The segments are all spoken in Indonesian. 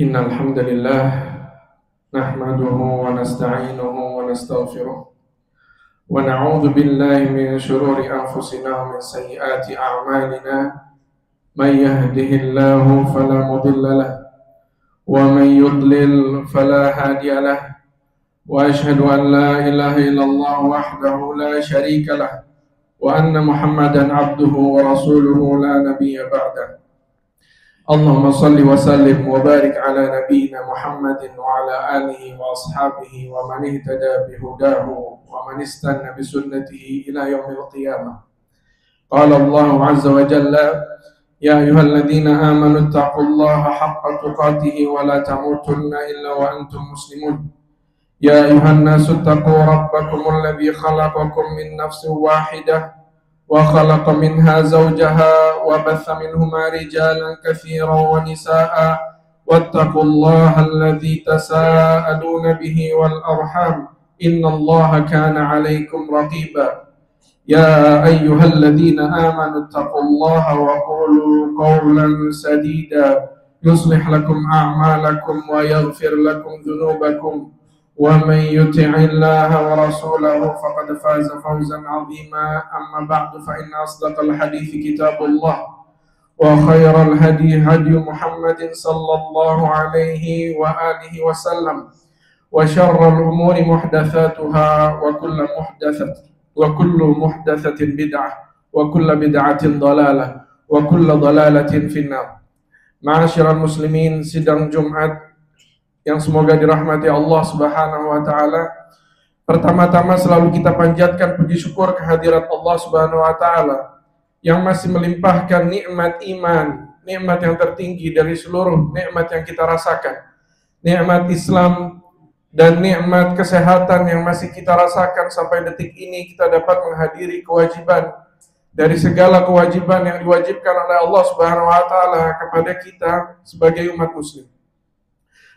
Innal hamdalillah nahmaduhu wa nasta'inuhu wa nastaghfiruh wa na'udzu billahi min shururi anfusina wa min sayyiati a'malina may yahdihillahu fala mudilla lahu wa may yudlil fala hadiya lahu wa ashhadu an la ilaha illallah wahdahu la sharika lahu wa anna Muhammadan abduhu wa rasuluhu la nabiyya ba'dahu. Allahumma salli wa sallim wa barik ala nabiyyina Muhammadin wa ala alihi wa ashabihi wa man ihtada bihudahu wa man istanna bi sunnatihi ila yaumil qiyamah. Qala Allah azza wa jalla, ya ayyuhalladzina amanu taqullaha haqqa tuqatih wa la tamutunna illa wa antum muslimun. Ya ayyuhan nasu taqu rabbakum alladzi khalaqakum min nafsin wahidah وخلق منها زوجها وبث منهما رجالا كثيرا ونساء واتقوا الله الذي تساءلون به والأرحام إن الله كان عليكم رقيبا يا أيها الذين آمنوا اتقوا الله وقولوا قولا سديدا يصلح لكم أعمالكم ويغفر لكم ذنوبكم ومن يطع الله ورسوله فقد فاز فوزا عظيما. أما بعد فإن أصدق الحديث كتاب الله وخير الهدي هدي محمد صلى الله عليه وآله وسلم وشر الأمور محدثاتها وكل محدثة بدعة وكل بدعة ضلالة وكل ضلالة في النار. Ma'asyiral muslimin, sidang Jumat yang semoga dirahmati Allah Subhanahu wa taala. Pertama-tama selalu kita panjatkan puji syukur kehadirat Allah Subhanahu wa taala yang masih melimpahkan nikmat iman, nikmat yang tertinggi dari seluruh nikmat yang kita rasakan. Nikmat Islam dan nikmat kesehatan yang masih kita rasakan sampai detik ini, kita dapat menghadiri kewajiban dari segala kewajiban yang diwajibkan oleh Allah Subhanahu wa taala kepada kita sebagai umat muslim.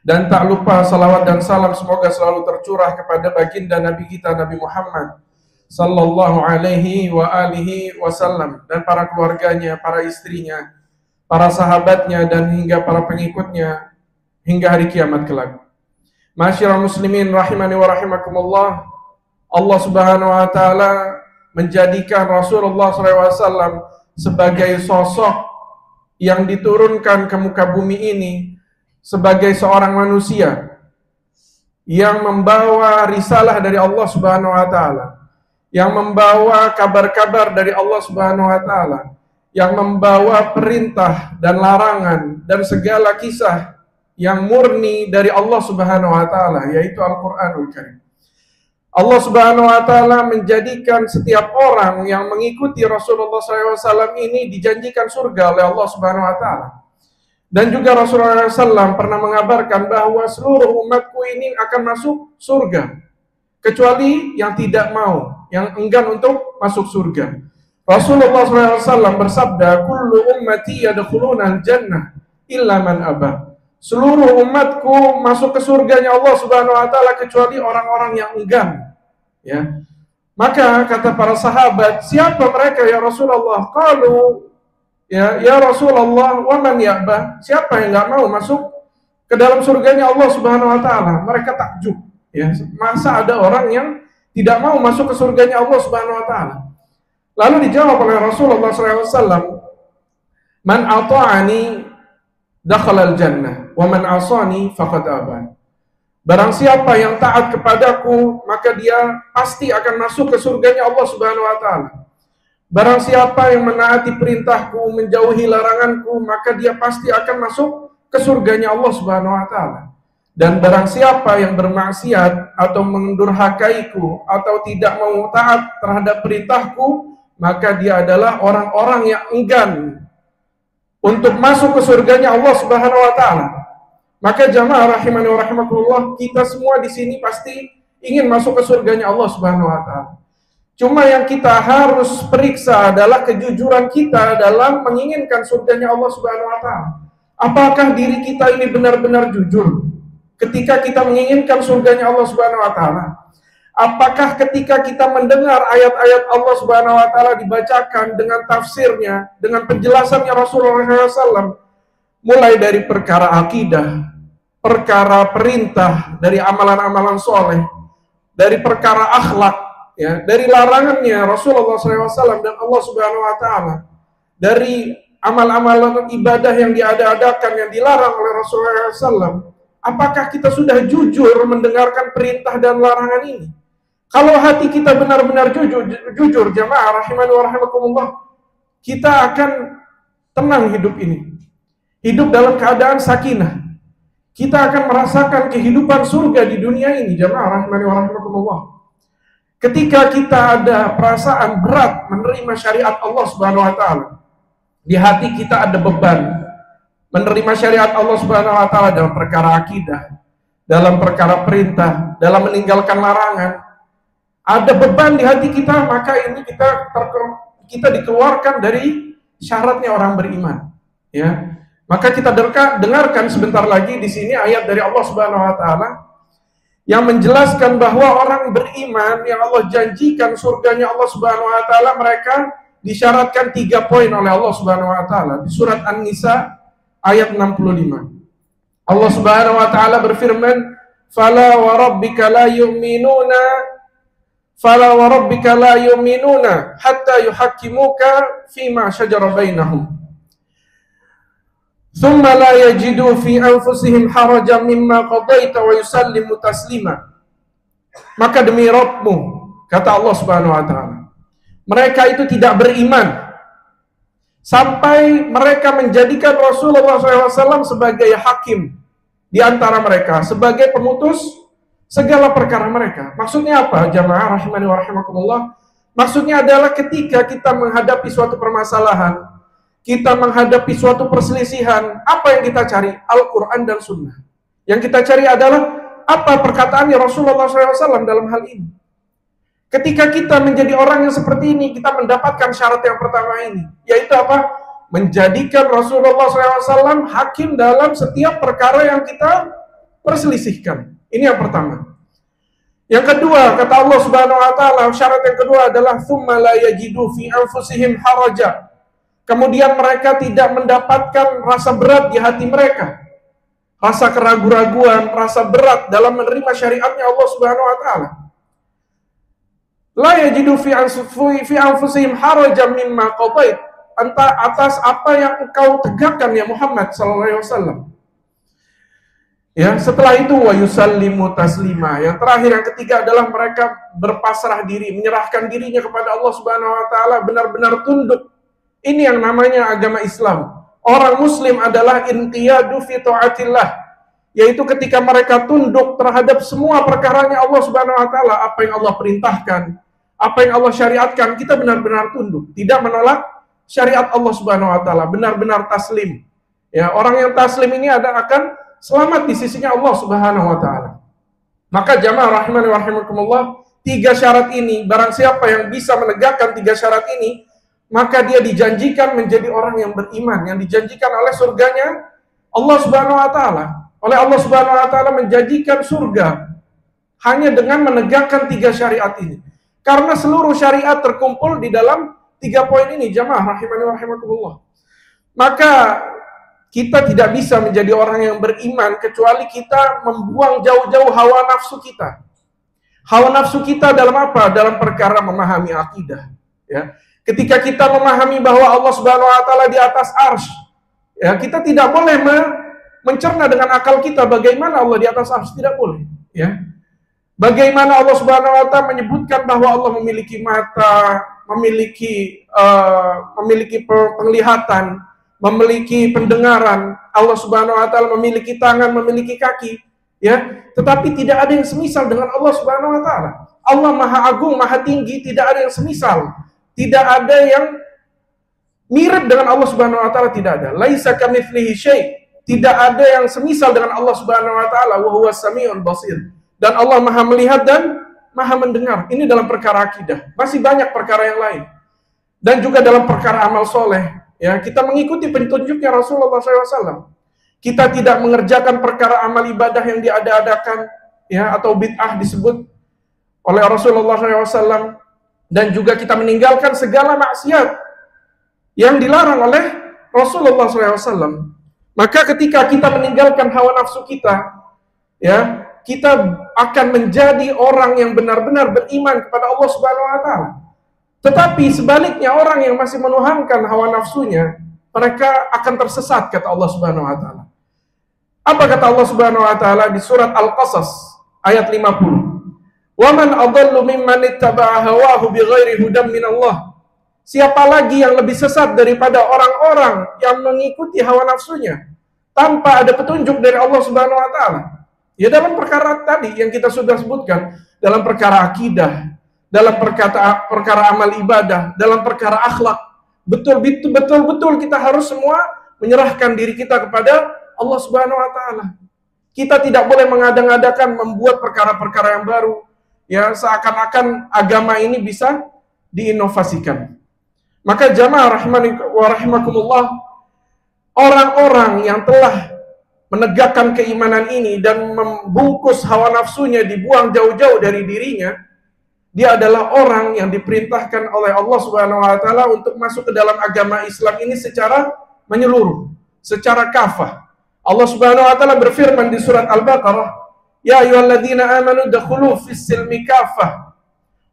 Dan tak lupa salawat dan salam semoga selalu tercurah kepada baginda Nabi kita Nabi Muhammad sallallahu alaihi wa alihi wasallam dan para keluarganya, para istrinya, para sahabatnya dan hingga para pengikutnya hingga hari kiamat kelak. Ma'asyiral muslimin rahimani wa rahimakumullah. Allah Subhanahu wa taala menjadikan Rasulullah SAW sebagai sosok yang diturunkan ke muka bumi ini sebagai seorang manusia yang membawa risalah dari Allah Subhanahu wa taala, yang membawa kabar-kabar dari Allah Subhanahu wa taala, yang membawa perintah dan larangan dan segala kisah yang murni dari Allah Subhanahu wa taala, yaitu Al-Qur'anul Karim. Allah Subhanahu wa taala menjadikan setiap orang yang mengikuti Rasulullah SAW ini dijanjikan surga oleh Allah Subhanahu wa taala. Dan juga Rasulullah SAW pernah mengabarkan bahwa seluruh umatku ini akan masuk surga, kecuali yang tidak mau, yang enggan untuk masuk surga. Rasulullah SAW bersabda, "Kullu ummati yadkhuluna al-jannah illa man aba." Seluruh umatku masuk ke surganya Allah Subhanahu wa taala kecuali orang-orang yang enggan. Ya. Maka kata para sahabat, "Siapa mereka ya Rasulullah?" Qalu, Ya Rasulullah, wa man ya'ba? Siapa yang enggak mau masuk ke dalam surganya Allah Subhanahu wa taala? Mereka takjub, ya. Masa ada orang yang tidak mau masuk ke surganya Allah Subhanahu wa taala? Lalu dijawab oleh Rasulullah SAW, "Man ata'ani dakhala al-jannah, wa man 'asani faqad aba." Barang siapa yang taat kepadaku, maka dia pasti akan masuk ke surganya Allah Subhanahu wa taala. Barang siapa yang menaati perintahku, menjauhi laranganku, maka dia pasti akan masuk ke surganya Allah Subhanahu wa taala. Dan barang siapa yang bermaksiat atau mendurhakaiku atau tidak mau taat terhadap perintahku, maka dia adalah orang-orang yang enggan untuk masuk ke surganya Allah Subhanahu wa taala. Maka jamaah rahimani wa rahimakumullah, kita semua di sini pasti ingin masuk ke surganya Allah Subhanahu wa taala. Cuma yang kita harus periksa adalah kejujuran kita dalam menginginkan surganya Allah Subhanahu wa taala. Apakah diri kita ini benar-benar jujur ketika kita menginginkan surganya Allah Subhanahu wa taala? Apakah ketika kita mendengar ayat-ayat Allah Subhanahu wa taala dibacakan dengan tafsirnya, dengan penjelasannya Rasulullah SAW, mulai dari perkara akidah, perkara perintah dari amalan-amalan soleh, dari perkara akhlak, ya, dari larangannya Rasulullah SAW dan Allah Subhanahu wa taala, dari amal-amalan ibadah yang diada-adakan, yang dilarang oleh Rasulullah SAW, apakah kita sudah jujur mendengarkan perintah dan larangan ini? Kalau hati kita benar-benar jujur, jamaah rahimani wa rahimakumullah, kita akan tenang hidup ini. Hidup dalam keadaan sakinah. Kita akan merasakan kehidupan surga di dunia ini, jamaah rahimani wa rahimakumullah. Ketika kita ada perasaan berat menerima syariat Allah Subhanahu wa taala, di hati kita ada beban menerima syariat Allah Subhanahu wa taala dalam perkara akidah, dalam perkara perintah, dalam meninggalkan larangan. Ada beban di hati kita, maka ini kita dikeluarkan dari syaratnya orang beriman, ya. Maka kita dengarkan sebentar lagi di sini ayat dari Allah Subhanahu wa taala yang menjelaskan bahwa orang beriman yang Allah janjikan surganya Allah Subhanahu wa taala, mereka disyaratkan 3 poin oleh Allah Subhanahu wa taala di surat An-Nisa ayat 65. Allah Subhanahu wa taala berfirman, "Fala wa rabbika la yu'minuna hatta yuhakkimuka fima syajara bainahum. Thumma la yajidu fi anfusihim harajan mimma qadaita wa yusallimu taslima." Maka demi Rabbmu, kata Allah Subhanahu wa taala, mereka itu tidak beriman sampai mereka menjadikan Rasulullah SAW sebagai hakim di antara mereka, sebagai pemutus segala perkara mereka. Maksudnya apa, jamaah rahimani wa rahimakumullah? Maksudnya adalah ketika kita menghadapi suatu permasalahan, kita menghadapi suatu perselisihan, apa yang kita cari? Al-Quran dan Sunnah. Yang kita cari adalah apa perkataannya Rasulullah SAW dalam hal ini. Ketika kita menjadi orang yang seperti ini, kita mendapatkan syarat yang pertama ini, yaitu apa? Menjadikan Rasulullah SAW hakim dalam setiap perkara yang kita perselisihkan. Ini yang pertama. Yang kedua, kata Allah Subhanahu wa taala, syarat yang kedua adalah tsumma la yajidu fi anfusihim haraja. Kemudian mereka tidak mendapatkan rasa berat di hati mereka. Rasa keraguan-raguan, rasa berat dalam menerima syariatnya Allah Subhanahu wa taala. La yajidu fi anfusihim harajan mimma qadait. Atas apa yang engkau tegakkan ya Muhammad sallallahu alaihi wasallam. Ya, setelah itu wa yusallimu taslima. Yang terakhir, yang ketiga adalah mereka berpasrah diri, menyerahkan dirinya kepada Allah Subhanahu wa taala, benar-benar tunduk. Ini yang namanya agama Islam. Orang muslim adalah inqiyadu fi taatillah, yaitu ketika mereka tunduk terhadap semua perkaranya Allah Subhanahu wa taala, apa yang Allah perintahkan, apa yang Allah syariatkan, kita benar-benar tunduk, tidak menolak syariat Allah Subhanahu wa taala, benar-benar taslim. Ya, orang yang taslim ini akan selamat di sisinya Allah Subhanahu wa taala. Maka jamaah rahimani wa rahimakumullah, 3 syarat ini, barang siapa yang bisa menegakkan 3 syarat ini, maka dia dijanjikan menjadi orang yang beriman, yang dijanjikan oleh surganya Allah Subhanahu wa taala. Oleh Allah Subhanahu wa taala menjanjikan surga hanya dengan menegakkan 3 syariat ini. Karena seluruh syariat terkumpul di dalam 3 poin ini, jamaah rahimani wa rahimakumullah. Maka kita tidak bisa menjadi orang yang beriman kecuali kita membuang jauh-jauh hawa nafsu kita. Hawa nafsu kita dalam apa? Dalam perkara memahami akidah. Ya. Ketika kita memahami bahwa Allah Subhanahu wa taala di atas arsy, ya, kita tidak boleh mencerna dengan akal kita bagaimana Allah di atas arsy, tidak boleh. Ya. Bagaimana Allah Subhanahu wa taala menyebutkan bahwa Allah memiliki mata, memiliki penglihatan, memiliki pendengaran, Allah Subhanahu wa taala memiliki tangan, memiliki kaki, ya. Tetapi tidak ada yang semisal dengan Allah Subhanahu wa taala. Allah Maha Agung, Maha Tinggi, tidak ada yang semisal. Tidak ada yang mirip dengan Allah Subhanahu wa taala, tidak ada. Laisa kamitslihi syai'. Tidak ada yang semisal dengan Allah Subhanahu wa taala, wa huwas samiul basir. Dan Allah Maha melihat dan Maha mendengar. Ini dalam perkara akidah. Masih banyak perkara yang lain. Dan juga dalam perkara amal soleh. Ya, kita mengikuti petunjuknya Rasulullah SAW. Kita tidak mengerjakan perkara amal ibadah yang diada-adakan, ya, atau bid'ah disebut. oleh Rasulullah SAW, dan juga kita meninggalkan segala maksiat yang dilarang oleh Rasulullah SAW. Maka ketika kita meninggalkan hawa nafsu kita, ya, kita akan menjadi orang yang benar-benar beriman kepada Allah Subhanahu wa taala. Tetapi sebaliknya, orang yang masih menuhankan hawa nafsunya, mereka akan tersesat, kata Allah Subhanahu wa taala. Apa kata Allah Subhanahu wa taala di surat Al-Qasas ayat 50? "Wa man adallu mimman ittaba'a hawahu bighairi hudan min Allah." Siapa lagi yang lebih sesat daripada orang-orang yang mengikuti hawa nafsunya tanpa ada petunjuk dari Allah Subhanahu wa taala? Ya, dalam perkara tadi yang kita sudah sebutkan, dalam perkara akidah, dalam perkara amal ibadah, dalam perkara akhlak, betul-betul kita harus semua menyerahkan diri kita kepada Allah Subhanahu wa taala. Kita tidak boleh mengada-ngadakan membuat perkara-perkara yang baru, ya, seakan-akan agama ini bisa diinovasikan. Maka jamaah rahmani wa rahimakumullah, orang-orang yang telah menegakkan keimanan ini dan membungkus hawa nafsunya, dibuang jauh-jauh dari dirinya, dia adalah orang yang diperintahkan oleh Allah Subhanahu wa taala untuk masuk ke dalam agama Islam ini secara menyeluruh, secara kafah. Allah Subhanahu wa taala berfirman di surat Al-Baqarah, "Ya ayyuhalladzina amanu dakhulu fis-silmi kafah."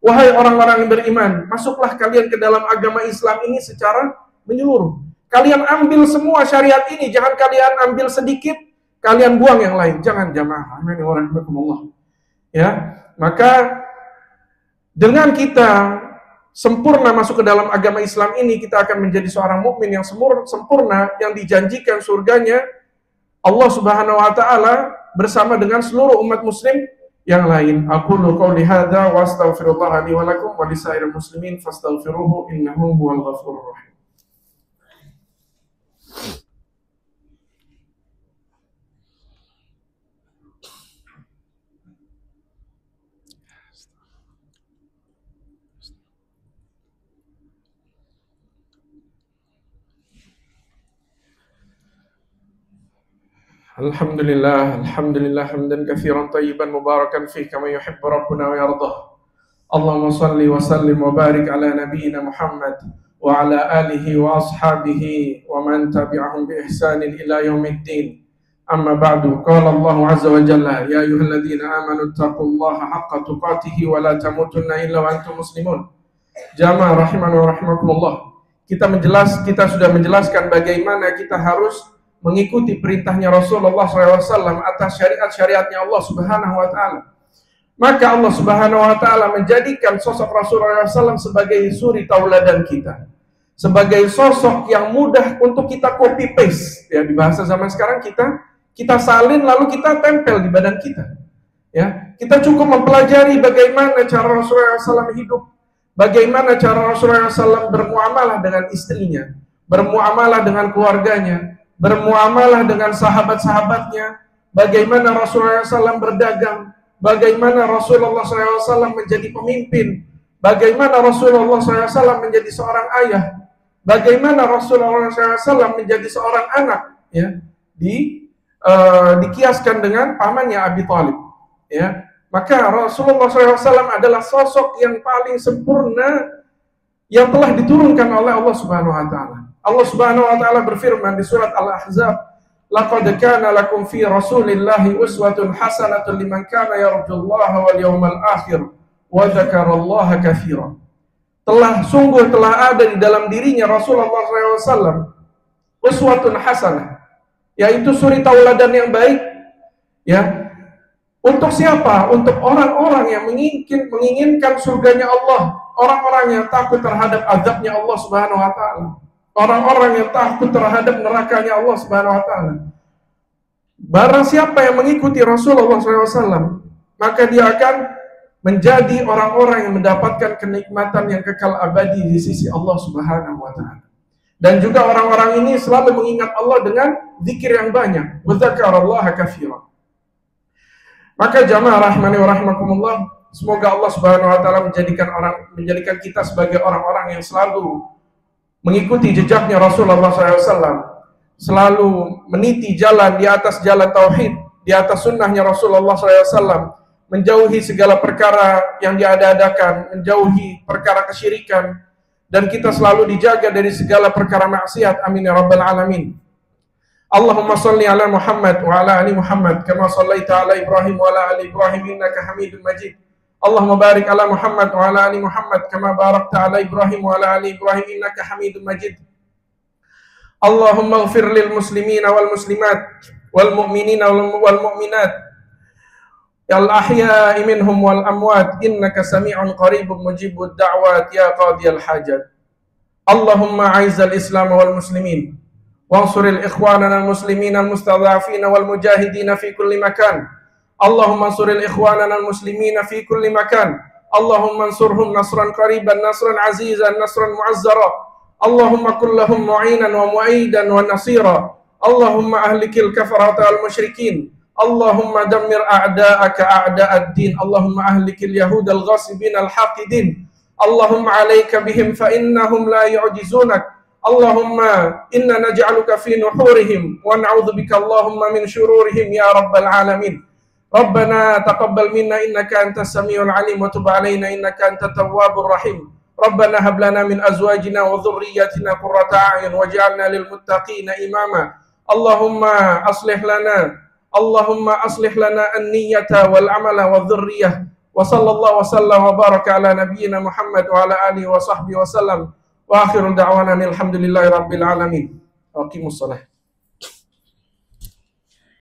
Wahai orang-orang yang beriman, masuklah kalian ke dalam agama Islam ini secara menyeluruh. Kalian ambil semua syariat ini, jangan kalian ambil sedikit, kalian buang yang lain. Jangan, jamaah. Ya, maka dengan kita sempurna masuk ke dalam agama Islam ini, kita akan menjadi seorang mukmin yang sempurna, yang dijanjikan surganya Allah Subhanahu wa taala bersama dengan seluruh umat muslim yang lain. Aqulu qouli hadza wa astaghfirullah li wa lakum wa lisairil muslimin fastaghfiruhu innahu huwal ghafurur rahim. Alhamdulillah hamdan katsiran thayyiban mubarakan fihi kama yuhibbu rabbuna wa yardah. Allahumma shalli wa sallim wa barik ala nabiyyina Muhammad wa ala alihi wa ashabihi wa man tabi'ahum bi ihsanin ila yaumiddin. Amma ba'du. Qala Allah azza wa jalla, ya ayyuhalladzina amanu taqullaha haqqa tuqatih wa la tamutunna illa wa antum muslimun. Jamaah rahimani wa rahimakumullah. Kita sudah menjelaskan bagaimana kita harus mengikuti perintahnya Rasulullah SAW atas syariat-syariatnya Allah Subhanahu wa taala. Maka Allah Subhanahu wa taala menjadikan sosok Rasulullah SAW sebagai suri tauladan kita, sebagai sosok yang mudah untuk kita copy paste. Ya, di bahasa zaman sekarang kita salin lalu kita tempel di badan kita. Ya, kita cukup mempelajari bagaimana cara Rasulullah SAW hidup, bagaimana cara Rasulullah SAW bermuamalah dengan istrinya, bermuamalah dengan keluarganya, bermuamalah dengan sahabat-sahabatnya, bagaimana Rasulullah SAW berdagang, bagaimana Rasulullah SAW menjadi pemimpin, bagaimana Rasulullah SAW menjadi seorang ayah, bagaimana Rasulullah SAW menjadi seorang anak, ya, dikiaskan dengan pamannya Abi Thalib, ya. Maka Rasulullah SAW adalah sosok yang paling sempurna yang telah diturunkan oleh Allah Subhanahu wa taala. Allah Subhanahu wa taala berfirman di surat Al-Ahzab, "Laqad kana lakum fi Rasulillahi uswatun hasanatun liman kana yarjullaha wal yawmal akhir wa dzakarallaha katsiran." Sungguh telah ada di dalam dirinya Rasulullah SAW uswatun hasanah, yaitu suri tauladan yang baik, ya. Untuk siapa? Untuk orang-orang yang menginginkan surganya Allah, orang-orang yang takut terhadap azabnya Allah Subhanahu wa taala, orang-orang yang takut terhadap nerakanya Allah Subhanahu wa taala. Barang siapa yang mengikuti Rasulullah SAW, maka dia akan menjadi orang-orang yang mendapatkan kenikmatan yang kekal abadi di sisi Allah Subhanahu wa taala. Dan juga orang-orang ini selalu mengingat Allah dengan zikir yang banyak, wa dzakarallaha katsiran. Maka jamaah rahmani wa rahimakumullah, semoga Allah Subhanahu wa taala menjadikan kita sebagai orang-orang yang selalu mengikuti jejaknya Rasulullah SAW, selalu meniti jalan di atas jalan tauhid, di atas sunnahnya Rasulullah SAW, menjauhi segala perkara yang diada-adakan, menjauhi perkara kesyirikan, dan kita selalu dijaga dari segala perkara maksiat. Amin ya rabbal alamin. Allahumma salli ala Muhammad wa ala ali Muhammad kama sallaita ala Ibrahim wa ala ali Ibrahim innaka Hamidum Majid. Allahumma barik ala Muhammad wa ala ali Muhammad kama barakta ala Ibrahim wa ala ali Ibrahim innaka Hamidum Majid. Allahumma ighfir lil muslimina wal muslimat wal mu'minina wal mu'minat al ahya'i minhum wal amwat innaka sami'un qaribun mujibud da'wat ya qadiyal hajat. Allahumma a'izzal islam wal muslimin وانصر الإخواننا المسلمين المستضعفين والمجاهدين في كل مكان. اللهم انصر الإخواننا المسلمين في كل مكان. اللهم انصرهم نصرا قريبا نصرا عزيزا نصرا معزرا. اللهم كن لهم معينا ومؤيدا ونصيرا. اللهم أهلك الكفرة والمشركين. اللهم دمر أعداءك أعداء الدين. اللهم أهلك اليهود الغاصبين الحاقدين. اللهم عليك بهم فإنهم لا يعجزونك. اللهم إنا نجعلك في نحورهم ونعوذ بك اللهم من شرورهم يا رب العالمين. ربنا تقبل منا إنك أنت السميع العليم وتب علينا إنك أنت التواب الرحيم. ربنا هب لنا من أزواجنا وذرياتنا قرة أعين واجعلنا للمتقين إماما. اللهم أصلح لنا النية والعمل والذرية. وصلى الله وسلم وبارك على نبينا محمد وعلى آله وصحبه وسلم. Wa akhiru da'wana alhamdulillahi rabbil alamin. Aqimus shalah.